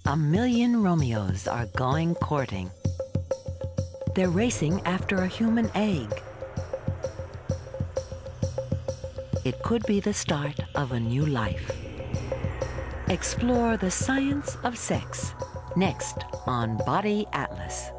A million Romeos are going courting. They're racing after a human egg. It could be the start of a new life. Explore the science of sex, next on Body Atlas.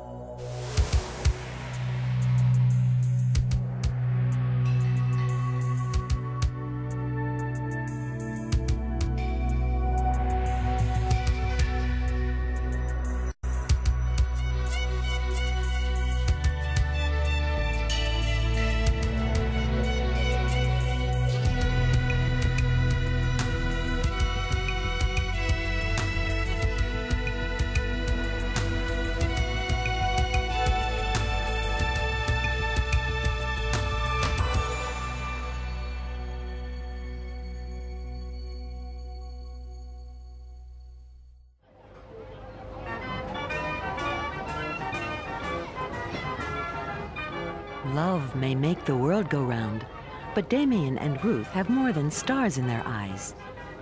Love may make the world go round, but Damien and Ruth have more than stars in their eyes.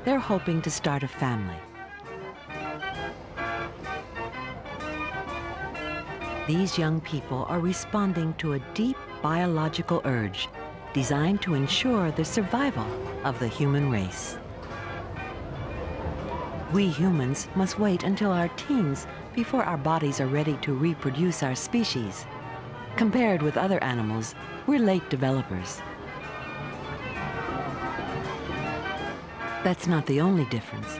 They're hoping to start a family. These young people are responding to a deep biological urge designed to ensure the survival of the human race. We humans must wait until our teens before our bodies are ready to reproduce our species. Compared with other animals, we're late developers. That's not the only difference.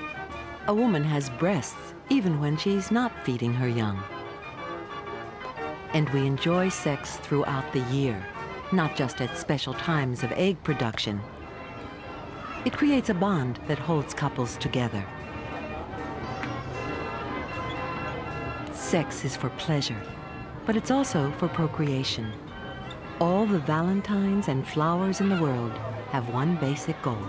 A woman has breasts even when she's not feeding her young. And we enjoy sex throughout the year, not just at special times of egg production. It creates a bond that holds couples together. Sex is for pleasure, but it's also for procreation. All the valentines and flowers in the world have one basic goal: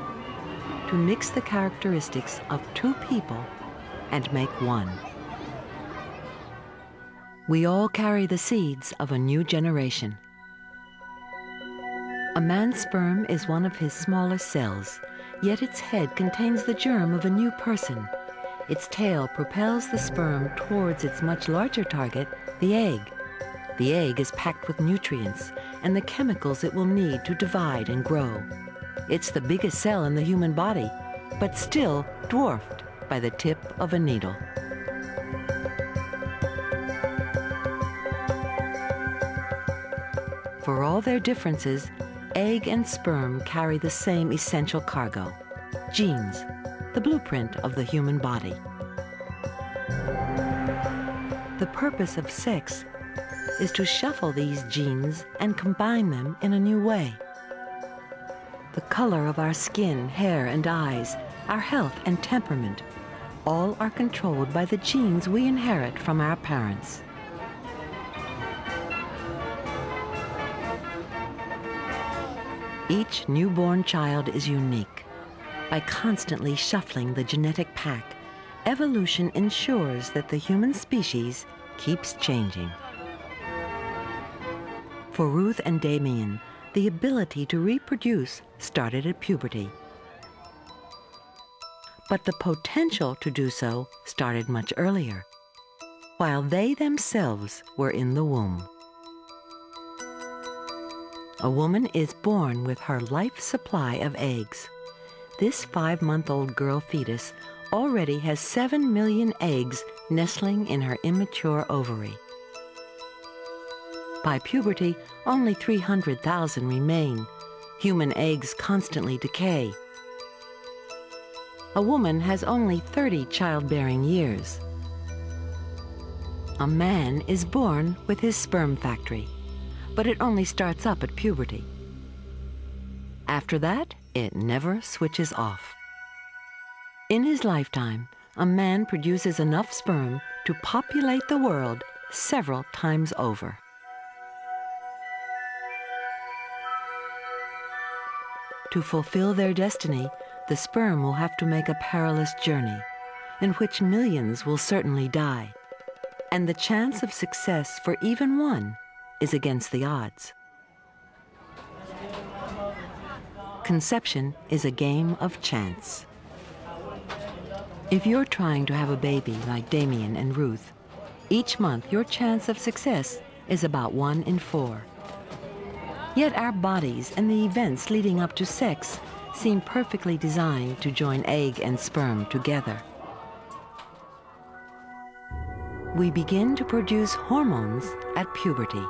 to mix the characteristics of two people and make one. We all carry the seeds of a new generation. A man's sperm is one of his smallest cells, yet its head contains the germ of a new person. Its tail propels the sperm towards its much larger target, the egg. The egg is packed with nutrients and the chemicals it will need to divide and grow. It's the biggest cell in the human body, but still dwarfed by the tip of a needle. For all their differences, egg and sperm carry the same essential cargo: genes, the blueprint of the human body. The purpose of sex is to shuffle these genes and combine them in a new way. The color of our skin, hair, and eyes, our health and temperament, all are controlled by the genes we inherit from our parents. Each newborn child is unique. By constantly shuffling the genetic pack, evolution ensures that the human species keeps changing. For Ruth and Damien, the ability to reproduce started at puberty. But the potential to do so started much earlier, while they themselves were in the womb. A woman is born with her life supply of eggs. This 5-month-old girl fetus already has 7 million eggs nestling in her immature ovary. By puberty, only 300,000 remain. Human eggs constantly decay. A woman has only 30 childbearing years. A man is born with his sperm factory, but it only starts up at puberty. After that, it never switches off. In his lifetime, a man produces enough sperm to populate the world several times over. To fulfill their destiny, the sperm will have to make a perilous journey, in which millions will certainly die, and the chance of success for even one is against the odds. Conception is a game of chance. If you're trying to have a baby like Damien and Ruth, each month your chance of success is about 1 in 4. Yet our bodies and the events leading up to sex seem perfectly designed to join egg and sperm together. We begin to produce hormones at puberty.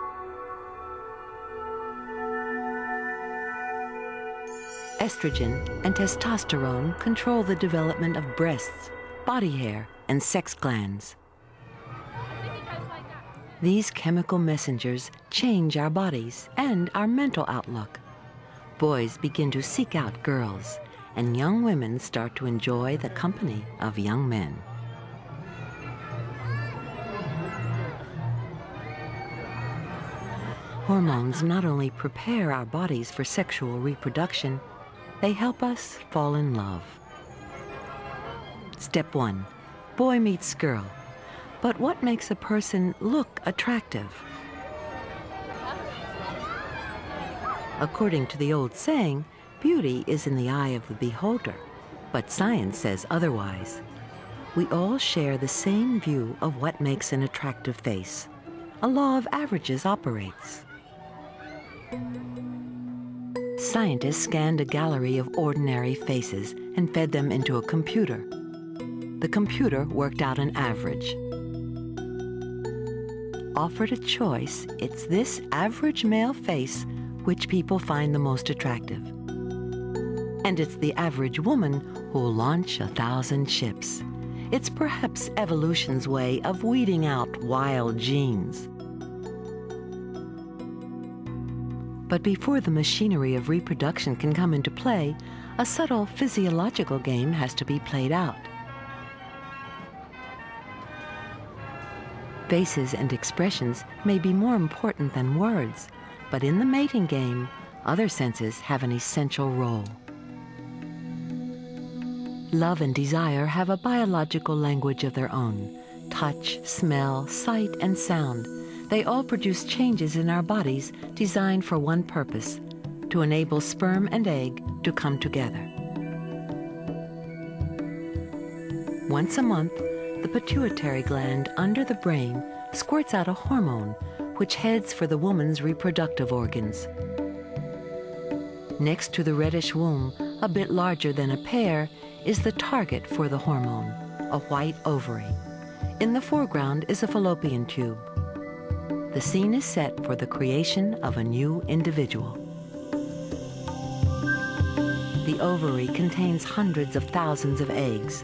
Estrogen and testosterone control the development of breasts, body hair, and sex glands. These chemical messengers change our bodies and our mental outlook. Boys begin to seek out girls, and young women start to enjoy the company of young men. Hormones not only prepare our bodies for sexual reproduction, they help us fall in love. Step 1. Boy meets girl. But what makes a person look attractive? According to the old saying, beauty is in the eye of the beholder, but science says otherwise. We all share the same view of what makes an attractive face. A law of averages operates. Scientists scanned a gallery of ordinary faces and fed them into a computer. The computer worked out an average. Offered a choice, it's this average male face which people find the most attractive. And it's the average woman who'll launch 1,000 ships. It's perhaps evolution's way of weeding out wild genes. But before the machinery of reproduction can come into play, a subtle physiological game has to be played out. Faces and expressions may be more important than words, but in the mating game, other senses have an essential role. Love and desire have a biological language of their own. Touch, smell, sight, and sound. They all produce changes in our bodies designed for one purpose: to enable sperm and egg to come together. Once a month, the pituitary gland under the brain squirts out a hormone which heads for the woman's reproductive organs. Next to the reddish womb, a bit larger than a pear, is the target for the hormone, a white ovary. In the foreground is a fallopian tube. The scene is set for the creation of a new individual. The ovary contains hundreds of thousands of eggs.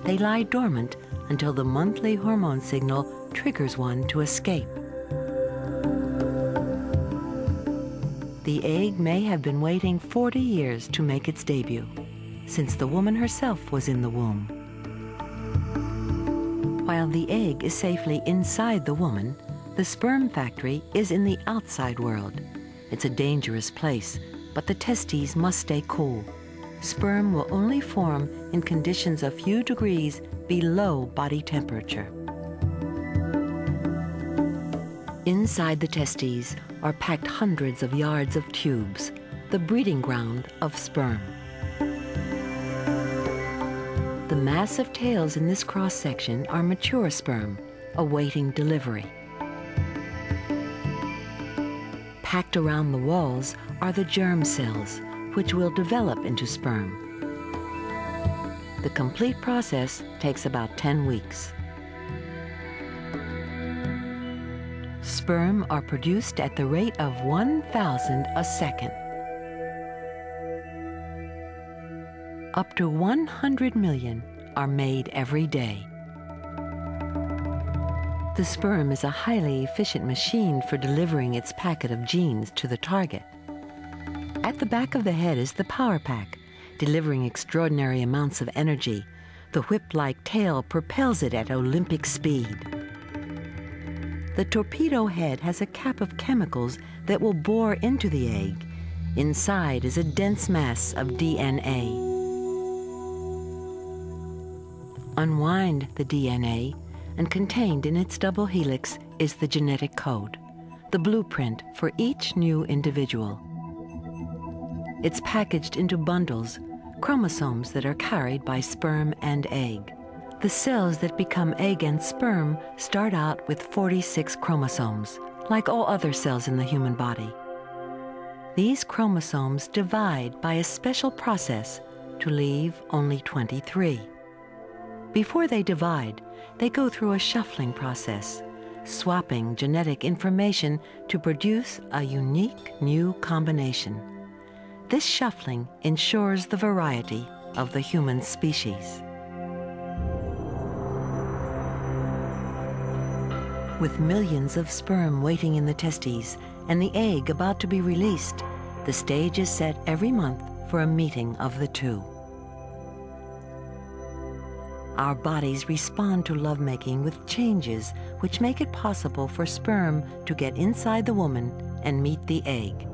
They lie dormant until the monthly hormone signal triggers one to escape. The egg may have been waiting 40 years to make its debut, since the woman herself was in the womb. While the egg is safely inside the woman, the sperm factory is in the outside world. It's a dangerous place, but the testes must stay cool. Sperm will only form in conditions a few degrees below body temperature. Inside the testes are packed hundreds of yards of tubes, the breeding ground of sperm. The massive tails in this cross-section are mature sperm, awaiting delivery. Packed around the walls are the germ cells, which will develop into sperm. The complete process takes about 10 weeks. Sperm are produced at the rate of 1,000 a second. Up to 100 million are made every day. The sperm is a highly efficient machine for delivering its packet of genes to the target. At the back of the head is the power pack, delivering extraordinary amounts of energy. The whip-like tail propels it at Olympic speed. The torpedo head has a cap of chemicals that will bore into the egg. Inside is a dense mass of DNA. Unwind the DNA, and contained in its double helix is the genetic code, the blueprint for each new individual. It's packaged into bundles, chromosomes that are carried by sperm and egg. The cells that become egg and sperm start out with 46 chromosomes, like all other cells in the human body. These chromosomes divide by a special process to leave only 23. Before they divide, they go through a shuffling process, swapping genetic information to produce a unique new combination. This shuffling ensures the variety of the human species. With millions of sperm waiting in the testes and the egg about to be released, the stage is set every month for a meeting of the two. Our bodies respond to lovemaking with changes which make it possible for sperm to get inside the woman and meet the egg.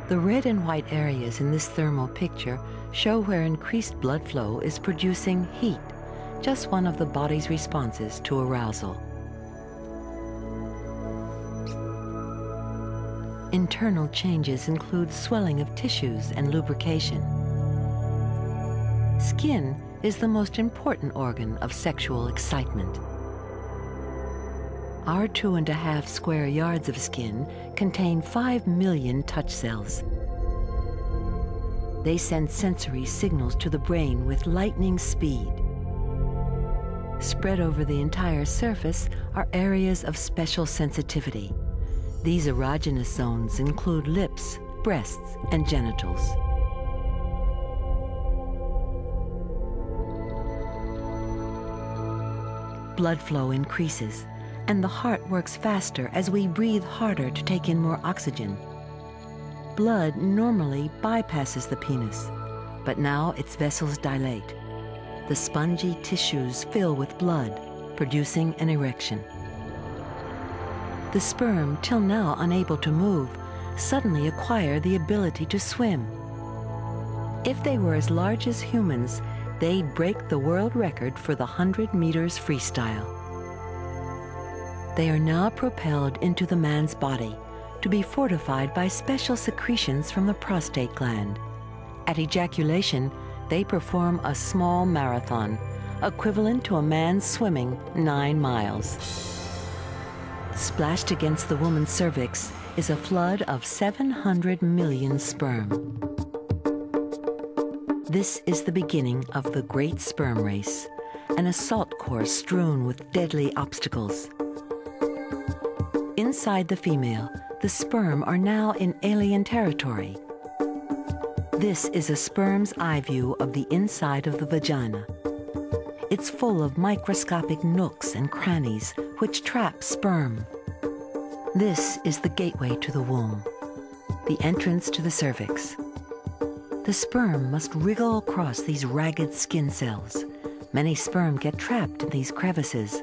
The red and white areas in this thermal picture show where increased blood flow is producing heat, just one of the body's responses to arousal. Internal changes include swelling of tissues and lubrication. Skin is the most important organ of sexual excitement. Our 2.5 square yards of skin contain 5 million touch cells. They send sensory signals to the brain with lightning speed. Spread over the entire surface are areas of special sensitivity. These erogenous zones include lips, breasts, and genitals. Blood flow increases, and the heart works faster as we breathe harder to take in more oxygen. Blood normally bypasses the penis, but now its vessels dilate. The spongy tissues fill with blood, producing an erection. The sperm, till now unable to move, suddenly acquire the ability to swim. If they were as large as humans, they'd break the world record for the 100 meters freestyle. They are now propelled into the man's body to be fortified by special secretions from the prostate gland. At ejaculation, they perform a small marathon, equivalent to a man swimming 9 miles. Splashed against the woman's cervix is a flood of 700 million sperm. This is the beginning of the great sperm race, an assault course strewn with deadly obstacles. Inside the female, the sperm are now in alien territory. This is a sperm's eye view of the inside of the vagina. It's full of microscopic nooks and crannies which trap sperm. This is the gateway to the womb, the entrance to the cervix. The sperm must wriggle across these ragged skin cells. Many sperm get trapped in these crevices.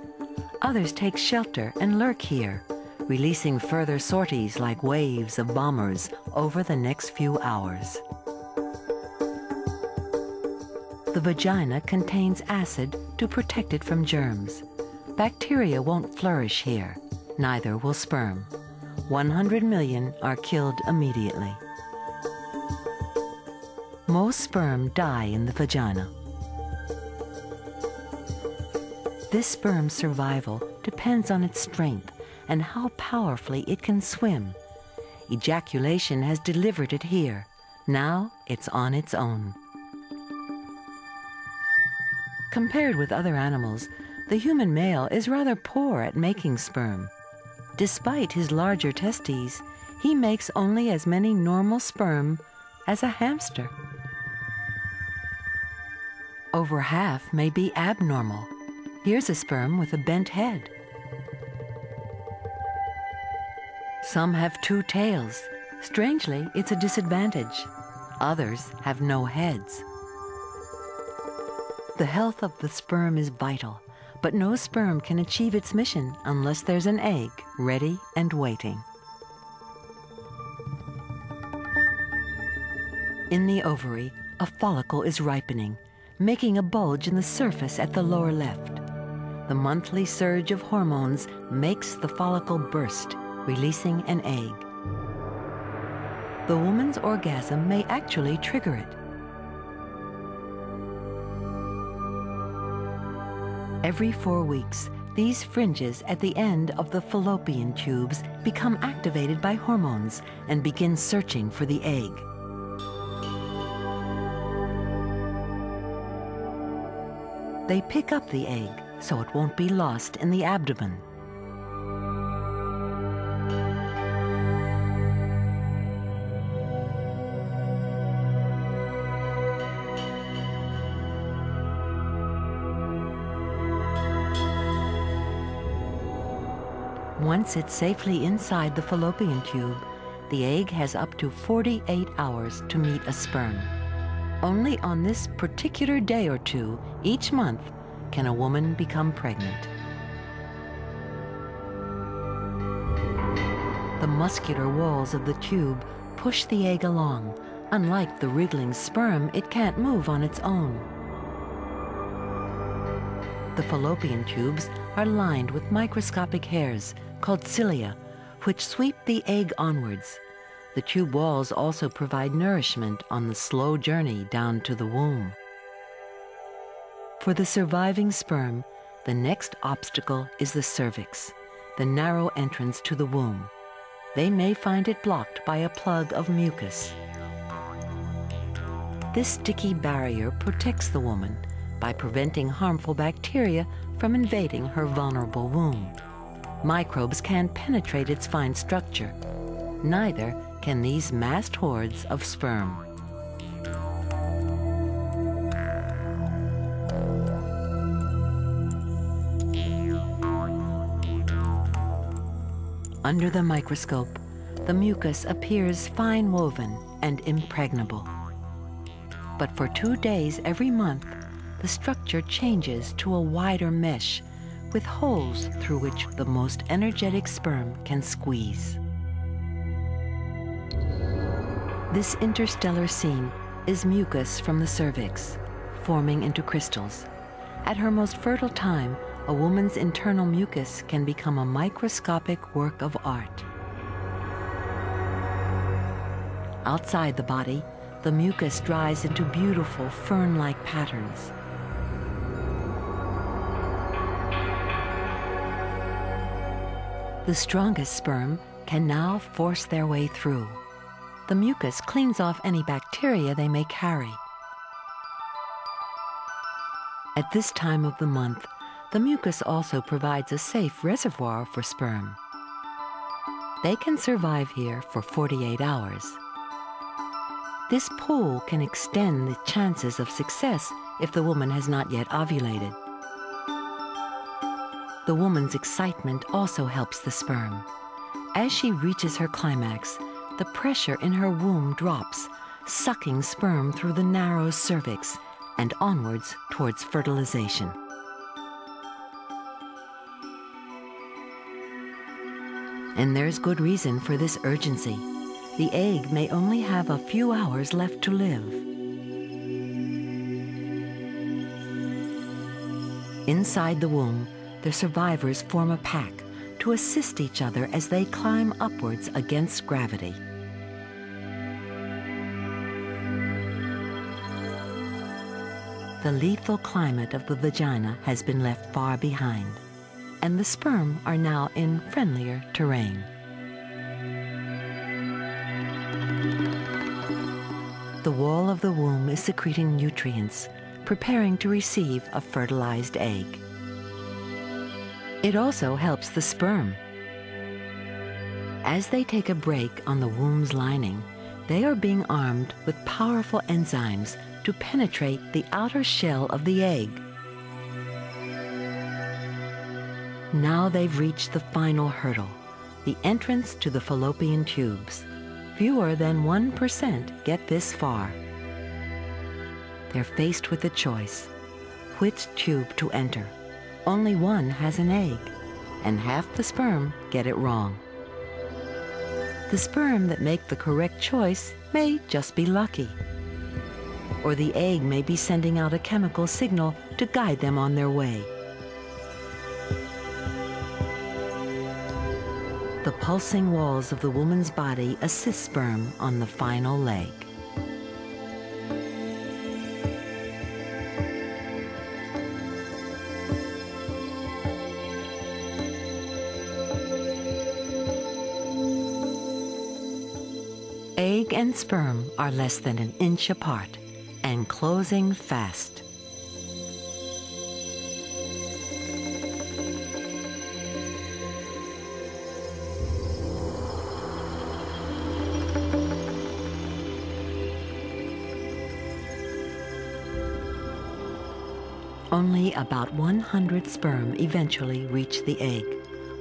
Others take shelter and lurk here, releasing further sorties like waves of bombers over the next few hours. The vagina contains acid to protect it from germs. Bacteria won't flourish here, neither will sperm. 100 million are killed immediately. Most sperm die in the vagina. This sperm's survival depends on its strength and how powerfully it can swim. Ejaculation has delivered it here. Now it's on its own. Compared with other animals, the human male is rather poor at making sperm. Despite his larger testes, he makes only as many normal sperm as a hamster. Over half may be abnormal. Here's a sperm with a bent head. Some have 2 tails. Strangely, it's a disadvantage. Others have no heads. The health of the sperm is vital, but no sperm can achieve its mission unless there's an egg ready and waiting. In the ovary, a follicle is ripening, making a bulge in the surface at the lower left. The monthly surge of hormones makes the follicle burst, releasing an egg. The woman's orgasm may actually trigger it. Every 4 weeks, these fringes at the end of the fallopian tubes become activated by hormones and begin searching for the egg. They pick up the egg so it won't be lost in the abdomen. Once it's safely inside the fallopian tube, the egg has up to 48 hours to meet a sperm. Only on this particular day or two each month can a woman become pregnant. The muscular walls of the tube push the egg along. Unlike the wriggling sperm, it can't move on its own. The fallopian tubes are lined with microscopic hairs called cilia, which sweep the egg onwards. The tube walls also provide nourishment on the slow journey down to the womb. For the surviving sperm, the next obstacle is the cervix, the narrow entrance to the womb. They may find it blocked by a plug of mucus. This sticky barrier protects the woman by preventing harmful bacteria from invading her vulnerable womb. Microbes can't penetrate its fine structure. Neither can these massed hordes of sperm. Under the microscope, the mucus appears fine-woven and impregnable. But for 2 days every month, the structure changes to a wider mesh with holes through which the most energetic sperm can squeeze. This interstellar scene is mucus from the cervix, forming into crystals. At her most fertile time, a woman's internal mucus can become a microscopic work of art. Outside the body, the mucus dries into beautiful fern-like patterns. The strongest sperm can now force their way through. The mucus cleans off any bacteria they may carry. At this time of the month, the mucus also provides a safe reservoir for sperm. They can survive here for 48 hours. This pool can extend the chances of success if the woman has not yet ovulated. The woman's excitement also helps the sperm. As she reaches her climax, the pressure in her womb drops, sucking sperm through the narrow cervix and onwards towards fertilization. And there's good reason for this urgency. The egg may only have a few hours left to live. Inside the womb, the survivors form a pack to assist each other as they climb upwards against gravity. The lethal climate of the vagina has been left far behind, and the sperm are now in friendlier terrain. The wall of the womb is secreting nutrients, preparing to receive a fertilized egg. It also helps the sperm. As they take a break on the womb's lining, they are being armed with powerful enzymes to penetrate the outer shell of the egg. Now they've reached the final hurdle, the entrance to the fallopian tubes. Fewer than 1% get this far. They're faced with a choice, which tube to enter. Only one has an egg, and half the sperm get it wrong. The sperm that make the correct choice may just be lucky, or the egg may be sending out a chemical signal to guide them on their way. The pulsing walls of the woman's body assist sperm on the final leg. egg and sperm are less than an inch apart and closing fast. Only about 100 sperm eventually reach the egg.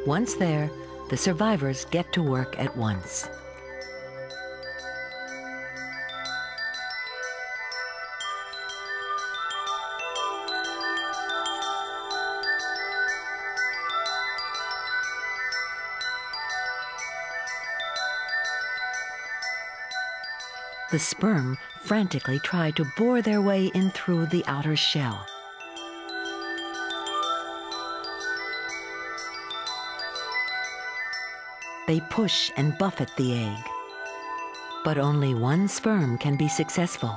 Once there, the survivors get to work at once. The sperm frantically try to bore their way in through the outer shell. They push and buffet the egg. But only one sperm can be successful.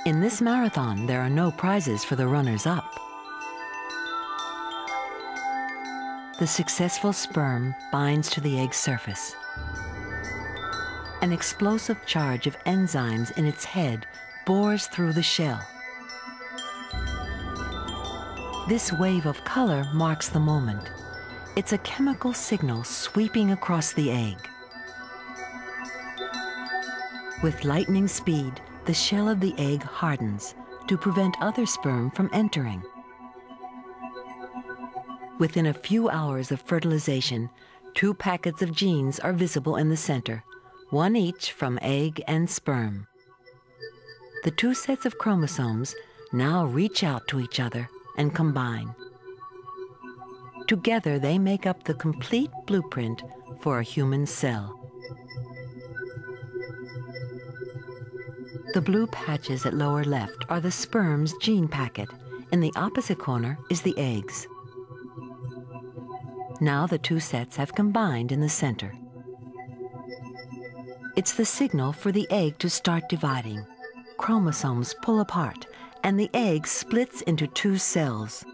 In this marathon, there are no prizes for the runners-up. The successful sperm binds to the egg's surface. An explosive charge of enzymes in its head bores through the shell. This wave of color marks the moment. It's a chemical signal sweeping across the egg. With lightning speed, the shell of the egg hardens to prevent other sperm from entering. Within a few hours of fertilization, 2 packets of genes are visible in the center, one each from egg and sperm. The 2 sets of chromosomes now reach out to each other and combine. Together, they make up the complete blueprint for a human cell. The blue patches at lower left are the sperm's gene packet. In the opposite corner is the eggs. Now the 2 sets have combined in the center. It's the signal for the egg to start dividing. Chromosomes pull apart, and the egg splits into 2 cells.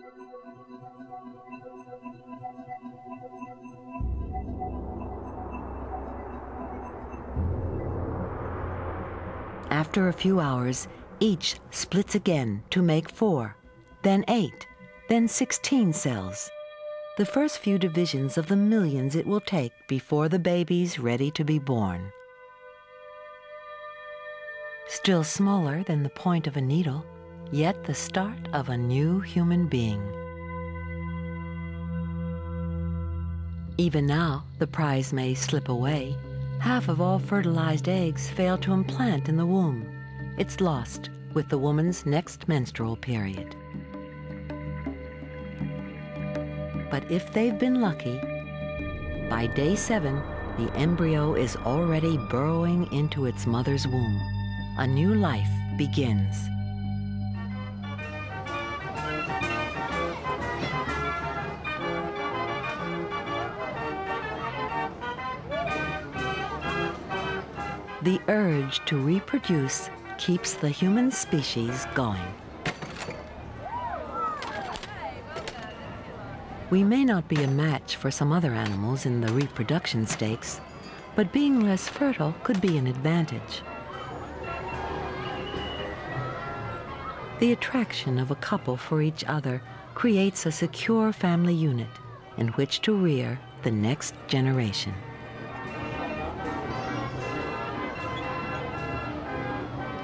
After a few hours, each splits again to make 4, then 8, then 16 cells. The first few divisions of the millions it will take before the baby's ready to be born. Still smaller than the point of a needle, yet the start of a new human being. Even now, the prize may slip away. Half of all fertilized eggs fail to implant in the womb. It's lost with the woman's next menstrual period. But if they've been lucky, by day 7, the embryo is already burrowing into its mother's womb. A new life begins. The urge to reproduce keeps the human species going. We may not be a match for some other animals in the reproduction stakes, but being less fertile could be an advantage. The attraction of a couple for each other creates a secure family unit in which to rear the next generation.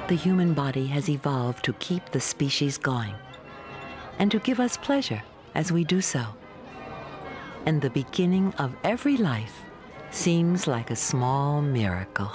The human body has evolved to keep the species going and to give us pleasure as we do so. And the beginning of every life seems like a small miracle.